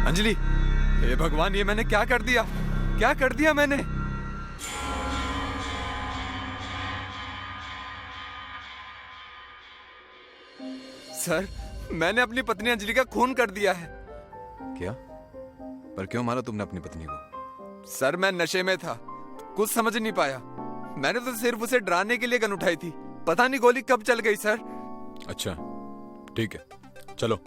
अंजलि, हे भगवान, ये मैंने क्या कर दिया? क्या कर दिया मैंने? सर, मैंने अपनी पत्नी अंजलि का खून कर दिया है। क्या? पर क्यों मारा तुमने अपनी पत्नी को? सर, मैं नशे में था, कुछ समझ नहीं पाया। मैंने तो सिर्फ उसे डराने के लिए गन उठाई थी। पता नहीं गोली कब चल गई सर। अच्छा, ठीक है, चलो।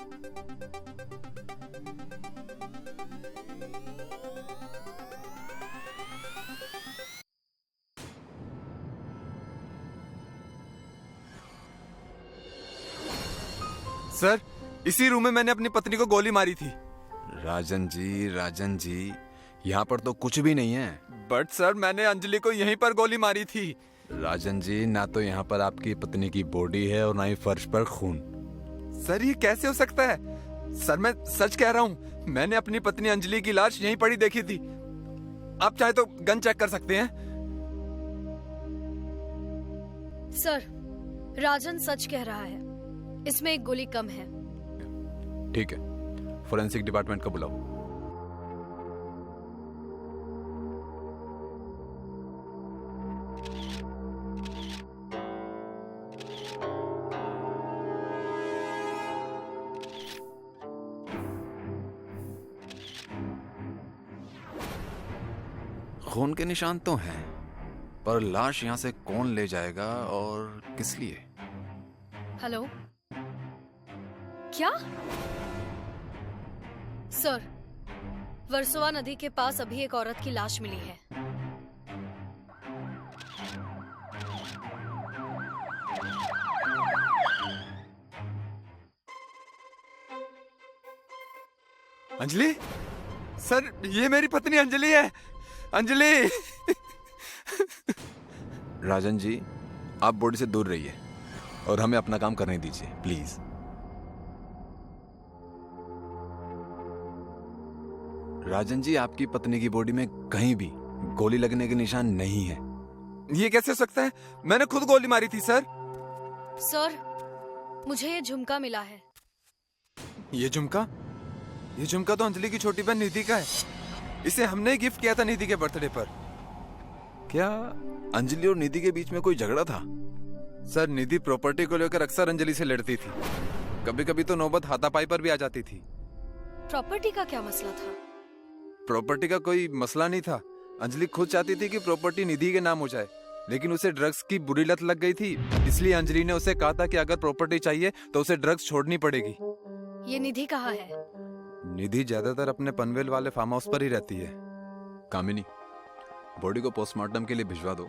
सर, इसी रूम में मैंने अपनी पत्नी को गोली मारी थी। राजन जी, यहाँ पर तो कुछ भी नहीं है। बट सर, मैंने अंजलि को यहीं पर गोली मारी थी। राजन जी, ना तो यहाँ पर आपकी पत्नी की बॉडी है और ना ही फर्श पर खून। सर, ये कैसे हो सकता है? सर, मैं सच कह रहा हूँ, मैंने अपनी पत्नी अंजलि की लाश यहीं पड़ी देखी थी। आप चाहे तो गन चेक कर सकते हैं। सर, राजन सच कह रहा है, इसमें एक गोली कम है। ठीक है, फोरेंसिक डिपार्टमेंट को बुलाओ। खून के निशान तो हैं, पर लाश यहाँ से कौन ले जाएगा और किस लिए? हेलो, क्या? सर, वर्सोवा नदी के पास अभी एक औरत की लाश मिली है। अंजलि? सर, ये मेरी पत्नी अंजलि है। अंजलि! राजन जी, आप बॉडी से दूर रहिए और हमें अपना काम करने दीजिए, प्लीज। राजन जी, आपकी पत्नी की बॉडी में कहीं भी गोली लगने के निशान नहीं है। ये कैसे हो सकता है? मैंने खुद गोली मारी थी सर। सर, मुझे ये झुमका मिला है। ये झुमका? ये झुमका तो अंजलि की छोटी बहन निधि का है। इसे हमने गिफ्ट किया था निधि के बर्थडे पर। क्या अंजलि और निधि के बीच में कोई झगड़ा था? सर, निधि प्रॉपर्टी को लेकर अक्सर अंजलि से लड़ती थी। कभी कभी तो नौबत हाथापाई पर भी आ जाती थी। प्रॉपर्टी का क्या मसला था? प्रॉपर्टी का कोई मसला नहीं था। अंजलि खुद चाहती थी कि प्रॉपर्टी निधि के नाम हो जाए, लेकिन उसे ड्रग्स की बुरी लत लग गई थी। इसलिए अंजलि ने उसे कहा था कि अगर प्रॉपर्टी चाहिए तो उसे ड्रग्स छोड़नी पड़ेगी। ये निधि कहाँ है? निधि ज्यादातर अपने पनवेल वाले फार्म हाउस पर ही रहती है। कामिनी, बॉडी को पोस्टमार्टम के लिए भिजवा दो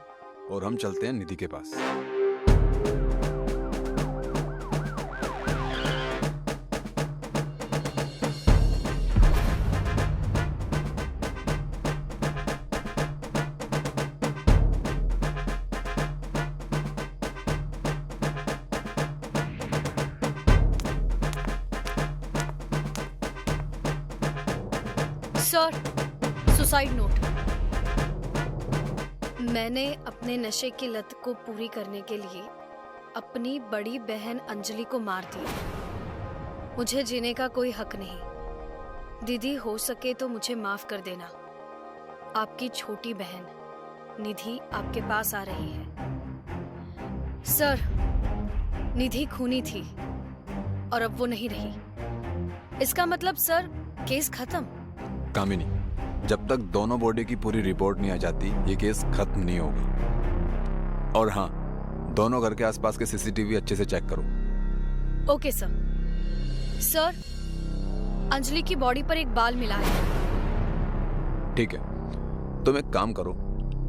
और हम चलते हैं निधि के पास। Sir, suicide note. मैंने अपने नशे की लत को पूरी करने के लिए अपनी बड़ी बहन अंजलि को मार दिया। मुझे जीने का कोई हक नहीं। दीदी, हो सके तो मुझे माफ कर देना। आपकी छोटी बहन निधि आपके पास आ रही है। सर, निधि खूनी थी और अब वो नहीं रही। इसका मतलब सर, केस खत्म। कामिनी, जब तक दोनों बॉडी की पूरी रिपोर्ट नहीं आ जाती, ये केस खत्म नहीं होगा। और हाँ, दोनों घर के आसपास के सीसीटीवी अच्छे से चेक करो। Okay sir. सर, अंजलि की बॉडी पर एक बाल मिला है। ठीक है, तुम एक काम करो,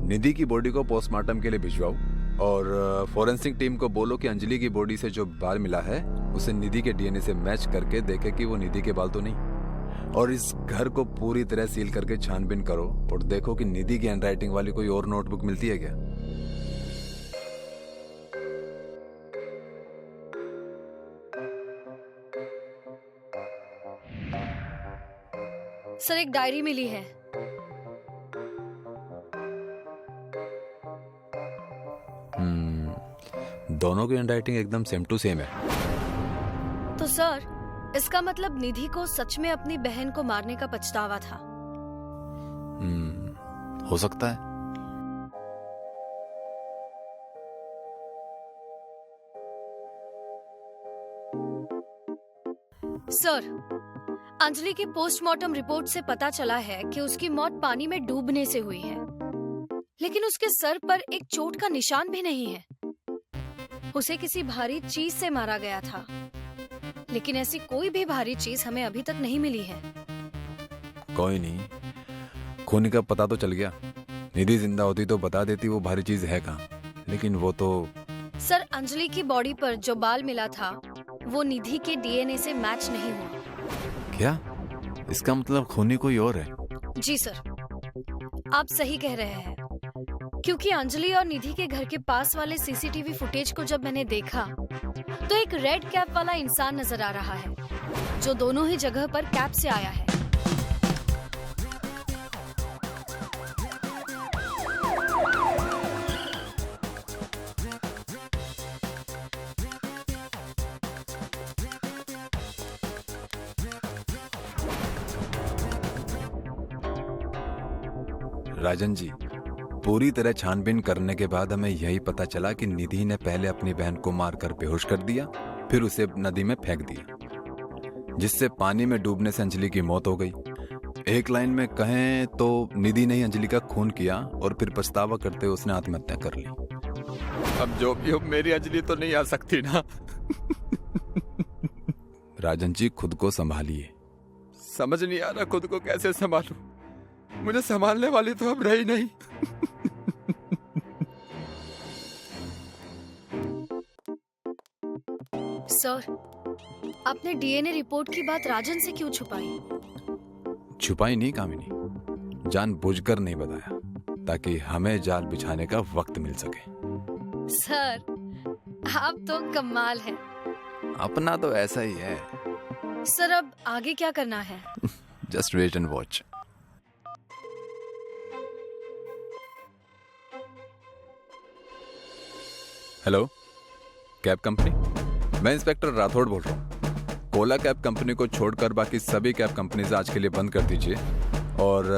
निधि की बॉडी को पोस्टमार्टम के लिए भिजवाओ और फोरेंसिक टीम को बोलो कि अंजलि की बॉडी से जो बाल मिला है उसे निधि के डीएनए से मैच करके देखे कि वो निधि के बाल तो नहीं। और इस घर को पूरी तरह सील करके छानबीन करो और देखो कि निधि की हैंडराइटिंग वाली कोई और नोटबुक मिलती है क्या। सर, एक डायरी मिली है। दोनों की हैंडराइटिंग एकदम सेम टू सेम है। तो सर, इसका मतलब निधि को सच में अपनी बहन को मारने का पछतावा था। हो सकता है। सर, अंजलि की पोस्टमार्टम रिपोर्ट से पता चला है कि उसकी मौत पानी में डूबने से हुई है, लेकिन उसके सर पर एक चोट का निशान भी नहीं है। उसे किसी भारी चीज से मारा गया था, लेकिन ऐसी कोई भी भारी चीज हमें अभी तक नहीं मिली है। कोई नहीं, खून का पता तो चल गया। निधि जिंदा होती तो बता देती वो भारी चीज है कहाँ, लेकिन वो तो। सर, अंजलि की बॉडी पर जो बाल मिला था वो निधि के डीएनए से मैच नहीं हुआ। क्या? इसका मतलब खूनी कोई और है? जी सर, आप सही कह रहे हैं, क्योंकि अंजलि और निधि के घर के पास वाले सीसीटीवी फुटेज को जब मैंने देखा तो एक रेड कैप वाला इंसान नजर आ रहा है, जो दोनों ही जगह पर कैप से आया है। राजन जी, पूरी तरह छानबीन करने के बाद हमें यही पता चला कि निधि ने पहले अपनी बहन को मारकर बेहोश कर दिया, फिर उसे नदी में फेंक दिया, जिससे पानी में डूबने से अंजलि की मौत हो गई। एक लाइन में कहें तो निधि ने ही अंजलि का खून किया और फिर पछतावा करते हुए उसने आत्महत्या कर ली। अब जो भी हो, मेरी अंजलि तो नहीं आ सकती ना। राजन जी, खुद को संभालिए। समझ नहीं आ रहा खुद को कैसे संभालूं। मुझे संभालने वाली तो अब रही नहीं। सर, आपने डीएनए रिपोर्ट की बात राजन से क्यों छुपाई? छुपाई नहीं कामिनी, जानबूझकर नहीं बताया ताकि हमें जाल बिछाने का वक्त मिल सके। सर, आप तो कमाल हैं। अपना तो ऐसा ही है। सर, अब आगे क्या करना है? Just wait and watch. Hello, cab company? मैं इंस्पेक्टर राठौड़ बोल रहा हूँ। कोला कैब कंपनी को छोड़कर बाकी सभी कैब कंपनीज आज के लिए बंद कर दीजिए, और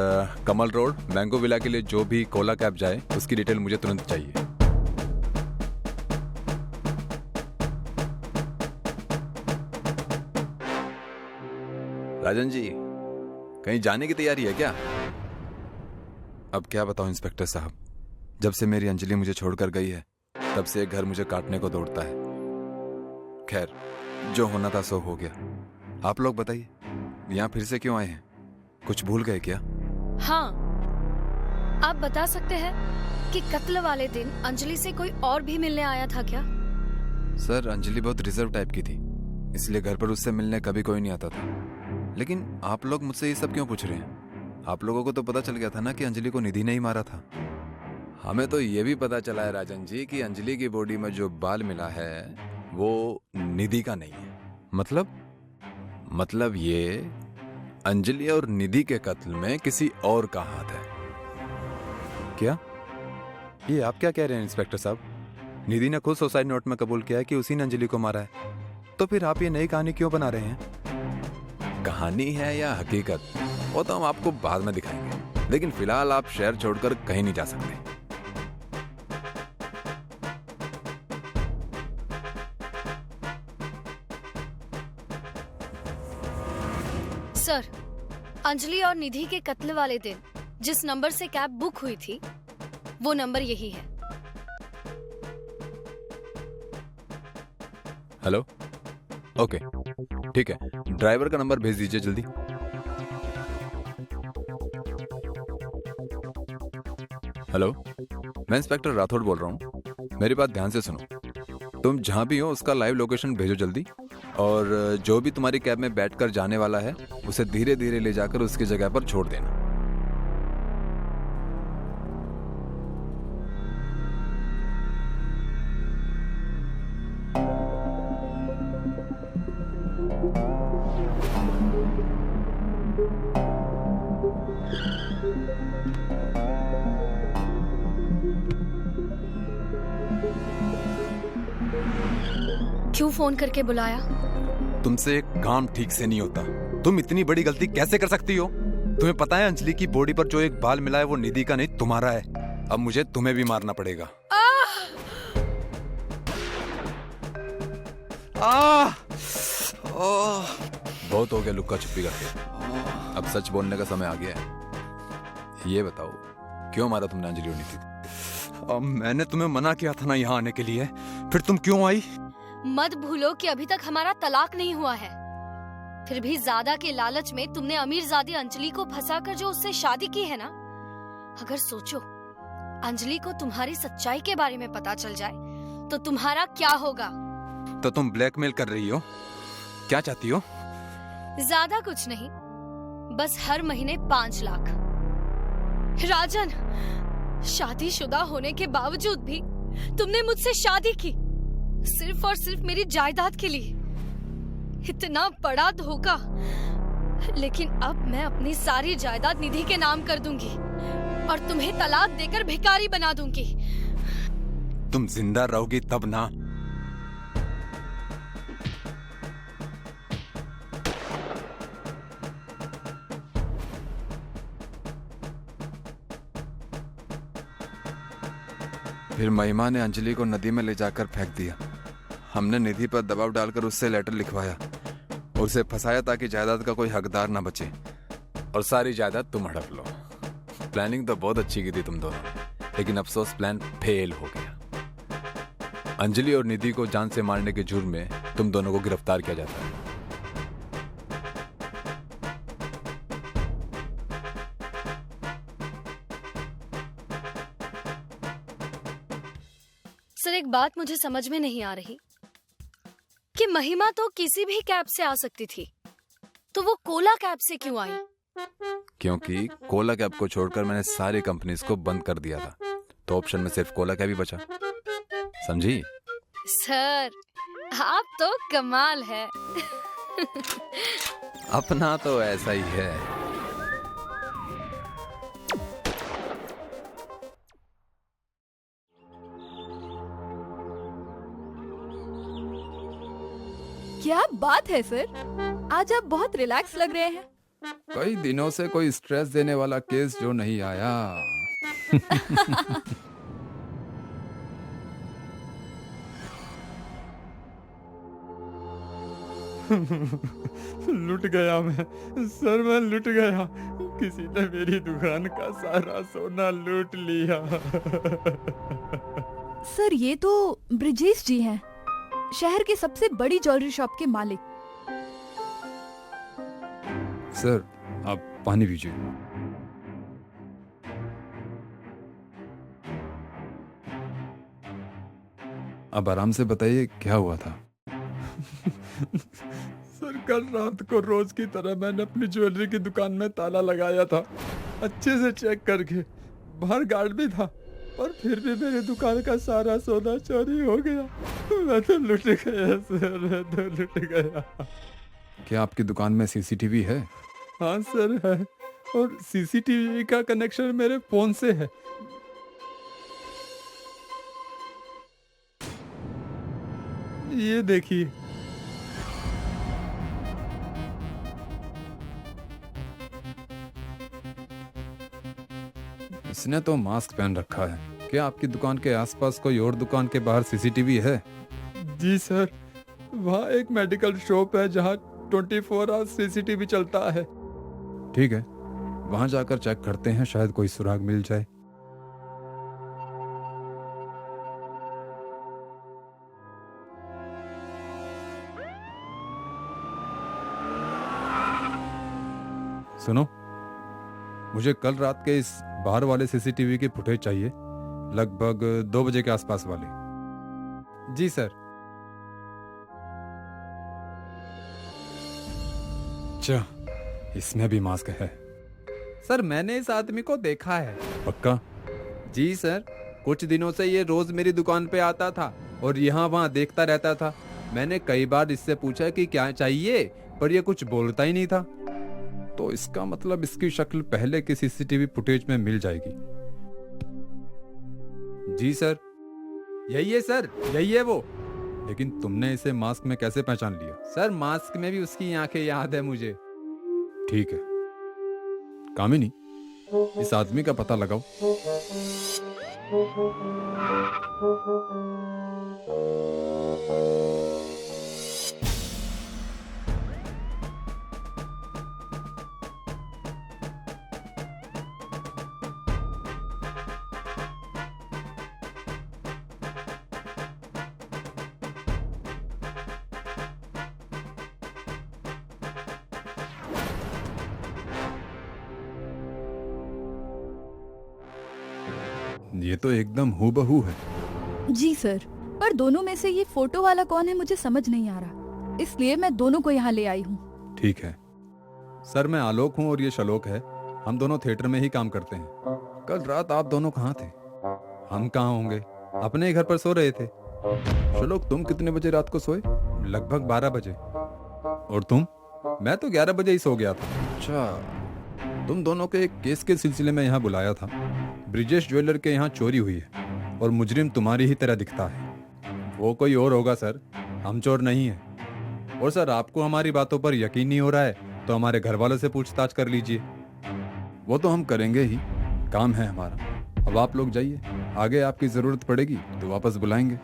कमल रोड मैंगो विला के लिए जो भी कोला कैब जाए उसकी डिटेल मुझे तुरंत चाहिए। राजन जी, कहीं जाने की तैयारी है क्या? अब क्या बताऊं इंस्पेक्टर साहब, जब से मेरी अंजलि मुझे छोड़कर गई है तब से एक घर मुझे काटने को दौड़ता है। खैर, जो होना था सो हो गया। आप लोग बताइए, यहाँ फिर से क्यों आए हैं? कुछ भूल गए क्या? हाँ, आप बता सकते हैं कि कत्ल वाले दिन अंजलि से कोई और भी मिलने आया था क्या? सर, अंजलि बहुत रिजर्व टाइप की थी, इसलिए घर पर उससे मिलने कभी कोई नहीं आता था। लेकिन आप लोग मुझसे ये सब क्यों पूछ रहे हैं? आप लोगों को तो पता चल गया था ना कि अंजलि को निधि ने ही मारा था। हमें तो ये भी पता चला है राजन जी कि अंजलि की बॉडी में जो बाल मिला है वो निधि का नहीं है। मतलब ये अंजलि और निधि के कत्ल में किसी और का हाथ है। क्या? ये आप क्या कह रहे हैं इंस्पेक्टर साहब? निधि ने खुद सुसाइड नोट में कबूल किया है कि उसी ने अंजलि को मारा है, तो फिर आप ये नई कहानी क्यों बना रहे हैं? कहानी है या हकीकत, वो तो हम आपको बाद में दिखाएंगे, लेकिन फिलहाल आप शहर छोड़कर कहीं नहीं जा सकते। सर, अंजलि और निधि के कत्ल वाले दिन जिस नंबर से कैब बुक हुई थी वो नंबर यही है। हेलो, ओके, ठीक है, ड्राइवर का नंबर भेज दीजिए जल्दी। हेलो, मैं इंस्पेक्टर राठौड़ बोल रहा हूँ। मेरी बात ध्यान से सुनो। तुम जहाँ भी हो उसका लाइव लोकेशन भेजो जल्दी, और जो भी तुम्हारी कैब में बैठकर जाने वाला है उसे धीरे धीरे ले जाकर उसकी जगह पर छोड़ देना। क्यों फोन करके बुलाया? तुमसे एक काम ठीक से नहीं होता। तुम इतनी बड़ी गलती कैसे कर सकती हो? तुम्हें पता है अंजलि की बॉडी पर जो एक बाल मिला है वो निधि का नहीं तुम्हारा है। अब मुझे तुम्हें भी मारना पड़ेगा। बहुत हो गया लुक्का छुपी करके, अब सच बोलने का समय आ गया है। ये बताओ क्यों मारा तुमने अंजलि और निधि को? अब मैंने तुम्हें मना किया था ना यहाँ आने के लिए, फिर तुम क्यों आई? मत भूलो कि अभी तक हमारा तलाक नहीं हुआ है। फिर भी ज्यादा के लालच में तुमने अमीरजादी अंजलि को फंसाकर जो उससे शादी की है ना। अगर सोचो अंजलि को तुम्हारी सच्चाई के बारे में पता चल जाए तो तुम्हारा क्या होगा? तो तुम ब्लैकमेल कर रही हो? क्या चाहती हो? ज्यादा कुछ नहीं, बस हर महीने 5 लाख। राजन, शादीशुदा होने के बावजूद भी तुमने मुझसे शादी की सिर्फ और सिर्फ मेरी जायदाद के लिए। इतना बड़ा धोखा। लेकिन अब मैं अपनी सारी जायदाद निधि के नाम कर दूंगी और तुम्हें तलाक देकर भिखारी बना दूंगी। तुम जिंदा रहोगी तब ना। फिर महिमा ने अंजलि को नदी में ले जाकर फेंक दिया। हमने निधि पर दबाव डालकर उससे लेटर लिखवाया, उसे फंसाया ताकि जायदाद का कोई हकदार ना बचे, और सारी जायदाद तुम हड़प लो। प्लानिंग तो बहुत अच्छी की थी तुम दोनों, लेकिन अफसोस प्लान फेल हो गया। अंजलि और निधि को जान से मारने के जुर्म में तुम दोनों को गिरफ्तार किया जाता है। सर, एक बात मुझे समझ में नहीं आ रही कि महिमा तो किसी भी कैब से आ सकती थी, तो वो कोला कैब से क्यों आई? क्योंकि कोला कैब को छोड़कर मैंने सारी कंपनीज को बंद कर दिया था, तो ऑप्शन में सिर्फ कोला कैब ही बचा। समझी? सर, आप तो कमाल है। अपना तो ऐसा ही है। क्या बात है सर, आज आप बहुत रिलैक्स लग रहे हैं। कई दिनों से कोई स्ट्रेस देने वाला केस जो नहीं आया। लुट गया मैं सर, मैं लुट गया। किसी ने मेरी दुकान का सारा सोना लूट लिया। सर, ये तो ब्रिजेश जी हैं, शहर की सबसे बड़ी ज्वेलरी शॉप के मालिक। सर, आप पानी पीजिए। अब आराम से बताइए क्या हुआ था। सर, कल रात को रोज की तरह मैंने अपनी ज्वेलरी की दुकान में ताला लगाया था, अच्छे से चेक करके। बाहर गार्ड भी था, पर फिर भी मेरी दुकान का सारा सोना चोरी हो गया। मैं तो लुट गया सर, मैं तो लुट गया। क्या आपकी दुकान में सीसीटीवी है? हाँ सर है, और सीसीटीवी का कनेक्शन मेरे फोन से है। ये देखिए। इसने तो मास्क पहन रखा है। क्या आपकी दुकान के आसपास कोई और दुकान के बाहर सीसीटीवी है? जी सर, वहाँ एक मेडिकल शॉप है जहाँ 24 आवर्स सीसीटीवी चलता है। ठीक है, वहाँ जाकर चेक करते हैं, शायद कोई सुराग मिल जाए। सुनो, मुझे कल रात के इस बाहर वाले सीसीटीवी की फुटेज चाहिए, लगभग 2 बजे के आसपास वाले। जी सर। अच्छा, इसमें भी मास्क है। सर, मैंने इस आदमी को देखा है। पक्का? जी सर, कुछ दिनों से ये रोज मेरी दुकान पे आता था और यहाँ वहाँ देखता रहता था। मैंने कई बार इससे पूछा कि क्या चाहिए, पर ये कुछ बोलता ही नहीं था। तो इसका मतलब इसकी शक्ल पहले की सीसीटीवी फुटेज में मिल जाएगी। जी सर, यही है सर, यही है वो। लेकिन तुमने इसे मास्क में कैसे पहचान लिया? सर मास्क में भी उसकी आंखें याद है मुझे। ठीक है कामिनी, इस आदमी का पता लगाओ। ये तो एकदम हूबहू है। जी सर, पर दोनों में से ये फोटो वाला कौन है मुझे समझ नहीं आ रहा, इसलिए मैं दोनों को यहाँ ले आई हूँ। ठीक है सर, मैं आलोक हूँ और ये शलोक है। हम दोनों थिएटर में ही काम करते हैं। कल रात आप दोनों कहाँ थे? हम कहाँ होंगे, अपने ही घर पर सो रहे थे। शलोक, तुम कितने बजे रात को सोए? लगभग 12 बजे। और तुम? मैं तो 11 बजे ही सो गया था। अच्छा, तुम दोनों के एक केस के सिलसिले में यहाँ बुलाया था। ब्रिजेश ज्वेलर के यहाँ चोरी हुई है और मुजरिम तुम्हारी ही तरह दिखता है। वो कोई और होगा सर, हम चोर नहीं हैं। और सर, आपको हमारी बातों पर यकीन नहीं हो रहा है तो हमारे घर वालों से पूछताछ कर लीजिए। वो तो हम करेंगे ही, काम है हमारा। अब आप लोग जाइए, आगे आपकी जरूरत पड़ेगी तो वापस बुलाएंगे।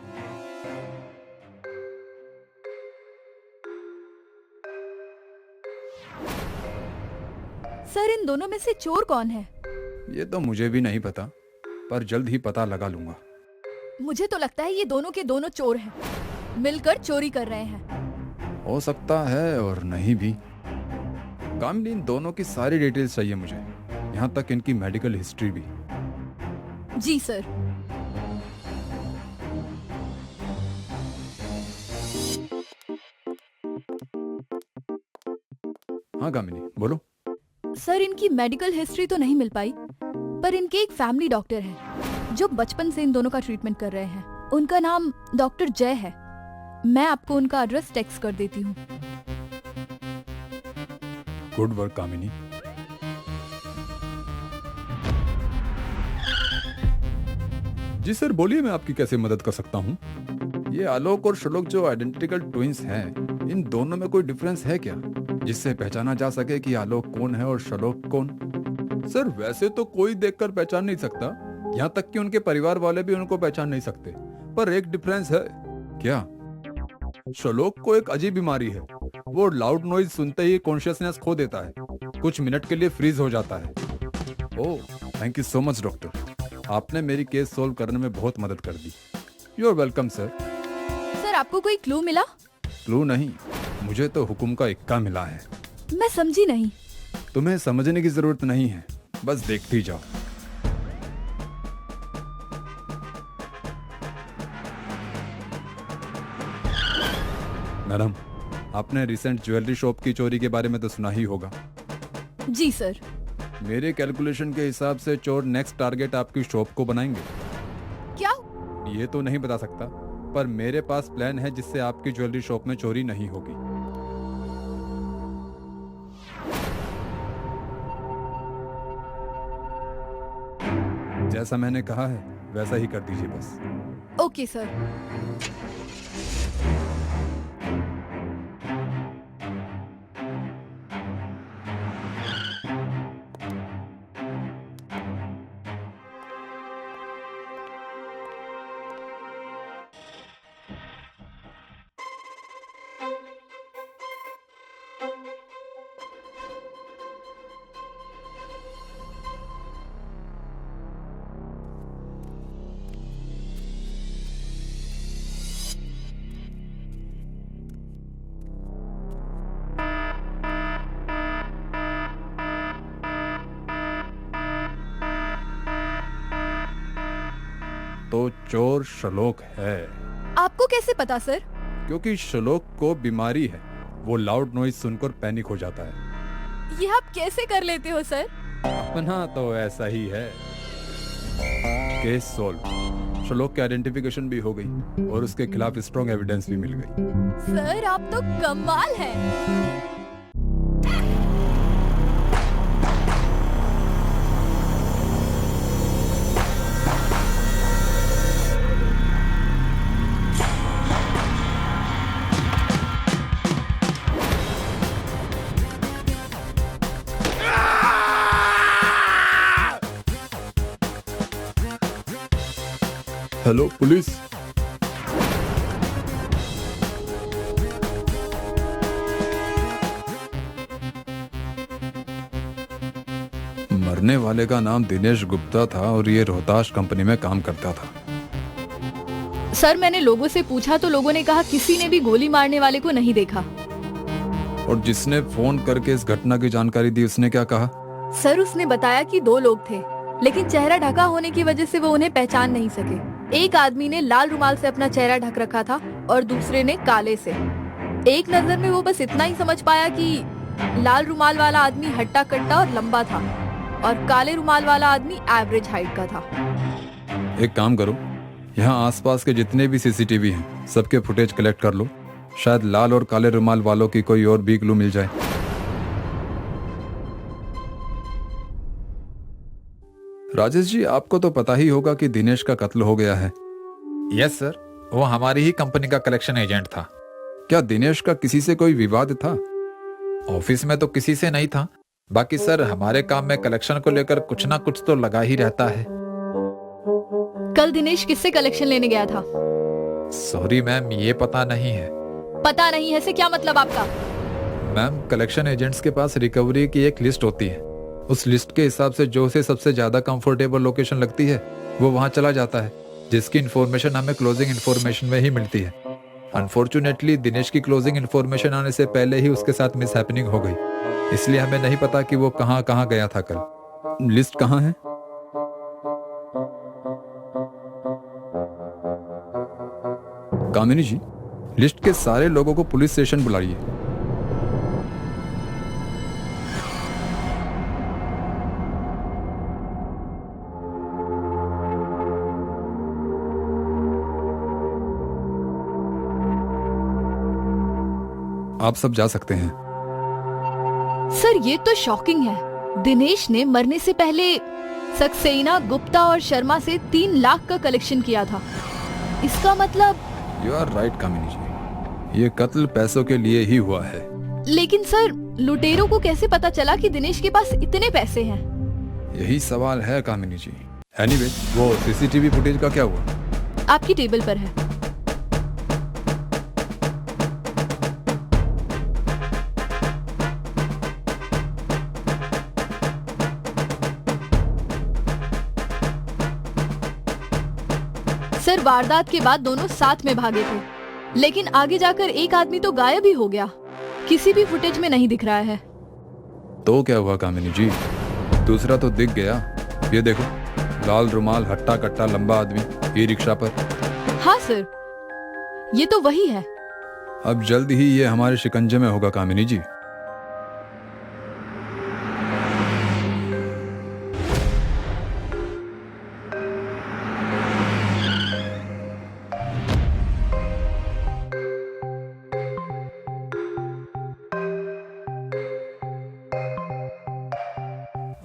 सर, इन दोनों में से चोर कौन है? ये तो मुझे भी नहीं पता, पर जल्द ही पता लगा लूंगा। मुझे तो लगता है ये दोनों के दोनों चोर हैं, मिलकर चोरी कर रहे हैं। हो सकता है और नहीं भी। कामिनी, इन दोनों की सारी डिटेल्स चाहिए मुझे, यहाँ तक इनकी मेडिकल हिस्ट्री भी। जी सर। हाँ कामिनी, बोलो। सर, इनकी मेडिकल हिस्ट्री तो नहीं मिल पाई, पर इनके एक फैमिली डॉक्टर हैं जो बचपन से इन दोनों का ट्रीटमेंट कर रहे हैं। उनका नाम डॉक्टर जय है। मैं आपको उनका एड्रेस टेक्स्ट कर देती हूँ। गुड वर्क कामिनी। जी सर, बोलिए, मैं आपकी कैसे मदद कर सकता हूँ? ये आलोक और शलोक जो आइडेंटिकल ट्विंस हैं, इन दोनों में कोई डिफरेंस है क्या, जिससे पहचाना जा सके कि आलोक कौन है और शलोक कौन? सर, वैसे तो कोई देखकर पहचान नहीं सकता, यहाँ तक कि उनके परिवार वाले भी उनको पहचान नहीं सकते। पर एक डिफरेंस है। क्या? शलोक को एक अजीब बीमारी है। वो लाउड नॉइज सुनते ही कॉन्शियसनेस खो देता है, कुछ मिनट के लिए फ्रीज हो जाता है। Oh, thank you so much doctor, आपने मेरी केस सोल्व करने में बहुत मदद कर दी। You are welcome sir. Sir, आपको कोई क्लू मिला? क्लू नहीं, मुझे तो हुक्म का इक्का मिला है। मैं समझी नहीं। तुम्हें समझने की जरूरत नहीं है, बस देखती जाओ। मैडम, आपने रिसेंट ज्वेलरी शॉप की चोरी के बारे में तो सुना ही होगा। जी सर। मेरे कैलकुलेशन के हिसाब से चोर नेक्स्ट टारगेट आपकी शॉप को बनाएंगे। क्या? ये तो नहीं बता सकता, पर मेरे पास प्लान है जिससे आपकी ज्वेलरी शॉप में चोरी नहीं होगी। जैसा मैंने कहा है वैसा ही कर दीजिए बस। Okay sir. तो चोर शलोक है। आपको कैसे पता सर? क्योंकि शलोक को बीमारी है, वो लाउड नॉइज सुनकर पैनिक हो जाता है। ये आप कैसे कर लेते हो सर? अपना तो ऐसा ही है। Case solve. शलोक की आइडेंटिफिकेशन भी हो गई और उसके खिलाफ स्ट्रॉन्ग एविडेंस भी मिल गई। सर, आप तो कमाल हैं। Hello police. मरने वाले का नाम दिनेश गुप्ता था और ये रोहताश कंपनी में काम करता था। सर मैंने लोगों से पूछा तो लोगों ने कहा किसी ने भी गोली मारने वाले को नहीं देखा। और जिसने फोन करके इस घटना की जानकारी दी उसने क्या कहा? सर उसने बताया कि 2 लोग थे, लेकिन चेहरा ढका होने की वजह से वो उन्हें पहचान नहीं सके। एक आदमी ने लाल रुमाल से अपना चेहरा ढक रखा था और दूसरे ने काले से। एक नजर में वो बस इतना ही समझ पाया कि लाल रुमाल वाला आदमी हट्टा कट्टा और लंबा था और काले रुमाल वाला आदमी एवरेज हाइट का था। एक काम करो, यहाँ आसपास के जितने भी सीसीटीवी हैं सबके फुटेज कलेक्ट कर लो, शायद लाल और काले रुमाल वालों की कोई और भी क्लू मिल जाए। राजेश जी, आपको तो पता ही होगा कि दिनेश का कत्ल हो गया है। यस सर, वो हमारी ही कंपनी का कलेक्शन एजेंट था। क्या दिनेश का किसी से कोई विवाद था? ऑफिस में तो किसी से नहीं था, बाकी सर हमारे काम में कलेक्शन को लेकर कुछ ना कुछ तो लगा ही रहता है। कल दिनेश किससे कलेक्शन लेने गया था? सॉरी मैम, ये पता नहीं है। पता नहीं है से क्या मतलब आपका? मैम, कलेक्शन एजेंट्स के पास रिकवरी की एक लिस्ट होती है। उस लिस्ट के हिसाब से जो उसे सबसे ज्यादा कंफर्टेबल लोकेशन लगती है वो वहां चला जाता है, जिसकी इन्फॉर्मेशन हमें क्लोजिंग इन्फॉर्मेशन में ही मिलती है। अनफॉर्चुनेटली दिनेश की क्लोजिंग इन्फॉर्मेशन आने से पहले ही उसके साथ मिस हैपनिंग हो गई, इसलिए हमें नहीं पता कि वो कहाँ कहाँ गया था कल। लिस्ट कहाँ है? कामिनी जी, लिस्ट के सारे लोगों को पुलिस स्टेशन बुलाइए। आप सब जा सकते हैं। सर ये तो शॉकिंग है। दिनेश ने मरने से पहले सक्सेना, गुप्ता और शर्मा से 3 लाख का कलेक्शन किया था। इसका मतलब यू आर राइट कामिनी जी, ये कत्ल पैसों के लिए ही हुआ है। लेकिन सर लुटेरों को कैसे पता चला कि दिनेश के पास इतने पैसे हैं? यही सवाल है कामिनी जी। एनीवे, वो सीसीटीवी फुटेज का क्या हुआ? आपकी टेबल पर है। सर वारदात के बाद दोनों साथ में भागे थे, लेकिन आगे जाकर एक आदमी तो गायब ही हो गया, किसी भी फुटेज में नहीं दिख रहा है। तो क्या हुआ कामिनी जी? दूसरा तो दिख गया। ये देखो, लाल रुमाल, हट्टा कट्टा, लंबा आदमी, ई रिक्शा पर। हाँ सर, ये तो वही है। अब जल्द ही ये हमारे शिकंजे में होगा कामिनी जी।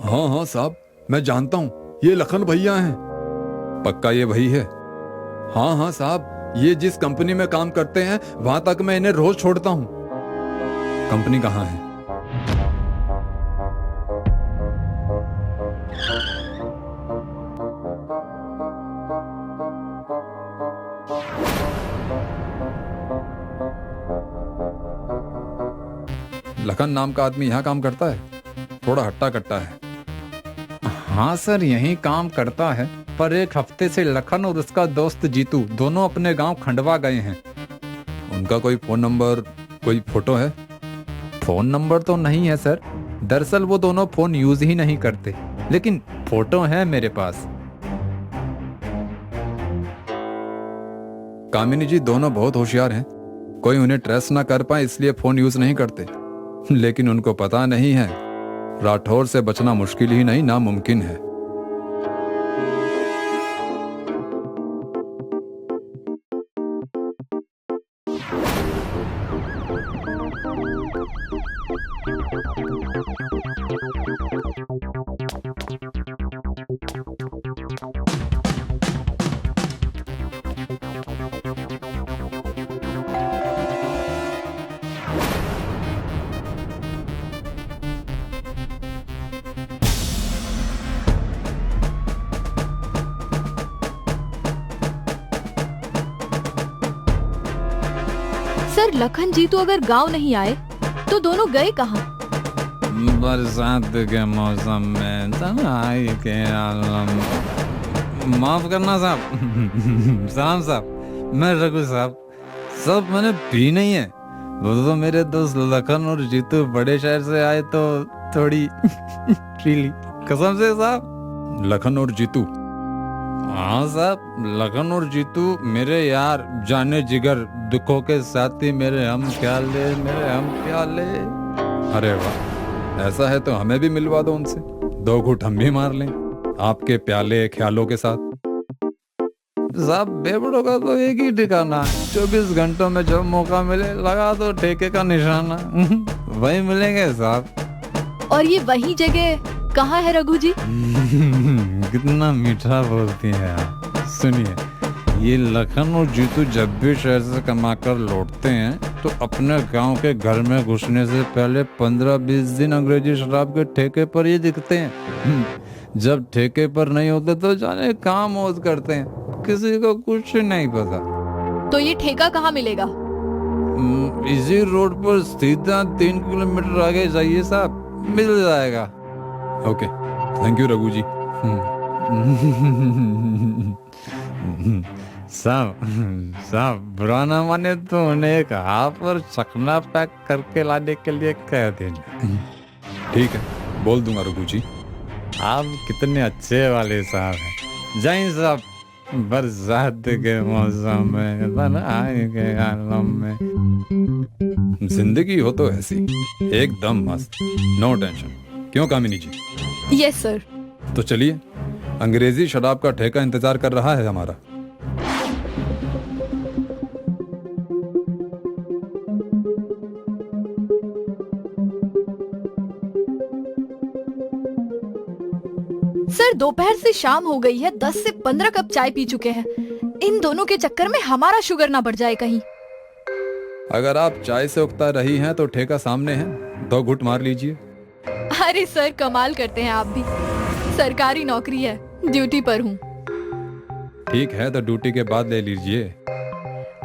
हाँ हाँ साहब, मैं जानता हूँ, ये लखन भैया हैं। पक्का ये वही है? हाँ हाँ साहब, ये जिस कंपनी में काम करते हैं वहां तक मैं इन्हें रोज छोड़ता हूँ। कंपनी कहाँ है? लखन नाम का आदमी यहाँ काम करता है, थोड़ा हट्टा कट्टा है। हाँ सर, यही काम करता है, पर एक हफ्ते से लखन और उसका दोस्त जीतू दोनों अपने गांव खंडवा गए हैं। उनका कोई फोन नंबर, कोई फोटो है? फोन नंबर तो नहीं है सर, दरअसल वो दोनों फोन यूज ही नहीं करते, लेकिन फोटो है मेरे पास। कामिनी जी दोनों बहुत होशियार हैं, कोई उन्हें ट्रेस ना कर पाए इसलिए फोन यूज नहीं करते। लेकिन उनको पता नहीं है, राठौर से बचना मुश्किल ही नहीं, नामुमकिन है। सर लखन जी तो अगर गांव नहीं आए तो दोनों गए कहाँ? बरसात के मौसम में तन्हाई के आलम। माफ करना साहब। सलाम साहब, मैं रघु साहब। सब मैंने पी नहीं है। वो तो मेरे दोस्त लखन और जीतू बड़े शहर से आए तो थोड़ी पी ली, कसम से साहब। लखन और जीतू? हाँ साहब, लखन और जीतू मेरे यार, जाने जिगर, दुखों के साथी, मेरे हम प्याले, मेरे हम प्याले। अरे वाह, ऐसा है तो हमें भी मिलवा दो उनसे, 2 घूंट हम भी मार लें आपके प्याले ख्यालों के साथ। साहब बेबड़ों का तो एक ही ठिकाना, 24 घंटों में जब मौका मिले लगा दो ठेके का निशाना। वही मिलेंगे साहब। और ये वही जगह कहाँ है रघु जी? कितना मीठा बोलती हैं आप। सुनिए, ये लखन और जीतू जब भी शहर से कमाकर लौटते हैं तो अपने गांव के घर में घुसने से पहले 15-20 दिन अंग्रेजी शराब के ठेके पर ही दिखते हैं। जब ठेके पर नहीं होते तो जाने कहाँ मौज करते हैं, किसी को कुछ नहीं पता। तो ये ठेका कहाँ मिलेगा? इसी रोड पर सीधा 3 किलोमीटर आगे जाइए साहब, मिल जाएगा। ओके, थैंक यू रघु जी। साहब बुरा ना माने तो उन्हें एक हाफ और चकना पैक करके लाने के लिए कह देना। ठीक है, बोल दूंगा रघु जी। आप कितने अच्छे वाले साहब हैं। जय साहब, बरसात के मौसम में तन्हाई के आलम में। जिंदगी हो तो ऐसी, एकदम मस्त, नो टेंशन। क्यों कामिनी जी? Yes sir. तो चलिए, अंग्रेजी शराब का ठेका इंतजार कर रहा है हमारा। सर दोपहर से शाम हो गई है, 10 से 15 कप चाय पी चुके हैं। इन दोनों के चक्कर में हमारा शुगर ना बढ़ जाए कहीं। अगर आप चाय से उकता रही हैं तो ठेका सामने है, 2 घूंट मार लीजिए। अरे सर कमाल करते हैं आप भी। सरकारी नौकरी है, ड्यूटी पर हूँ। ठीक है, तो ड्यूटी के बाद ले लीजिए।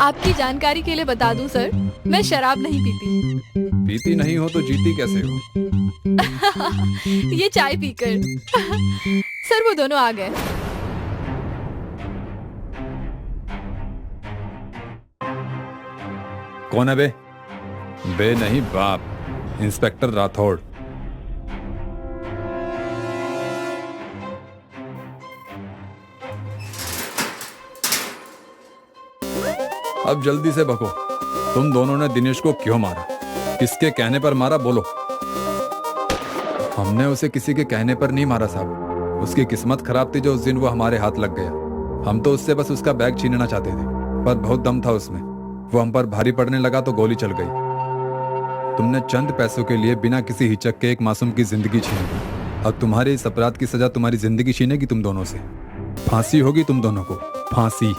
आपकी जानकारी के लिए बता दूं सर, मैं शराब नहीं पीती। पीती नहीं हो तो जीती कैसे हो? ये चाय पीकर। सर वो दोनों आ गए। कौन है बे? बे नहीं बाप, इंस्पेक्टर राठौड़। अब जल्दी से भगो। तुम दोनों ने दिनेश को क्यों मारा? किसके कहने पर मारा, बोलो। हमने उसे किसी के कहने पर नहीं मारा साहब। उसकी किस्मत खराब थी जो उस दिन वो हमारे हाथ लग गया। हम तो उससे बस उसका बैग छीनना चाहते थे, पर बहुत दम था उसमें। वो हम पर भारी पड़ने लगा तो गोली चल गई। तुमने चंद पैसों के लिए बिना किसी हिचक के एक मासूम की जिंदगी छीन ली। अब तुम्हारे इस अपराध की सजा तुम्हारी जिंदगी छीनेगी तुम दोनों से। फांसी होगी तुम दोनों को, फांसी।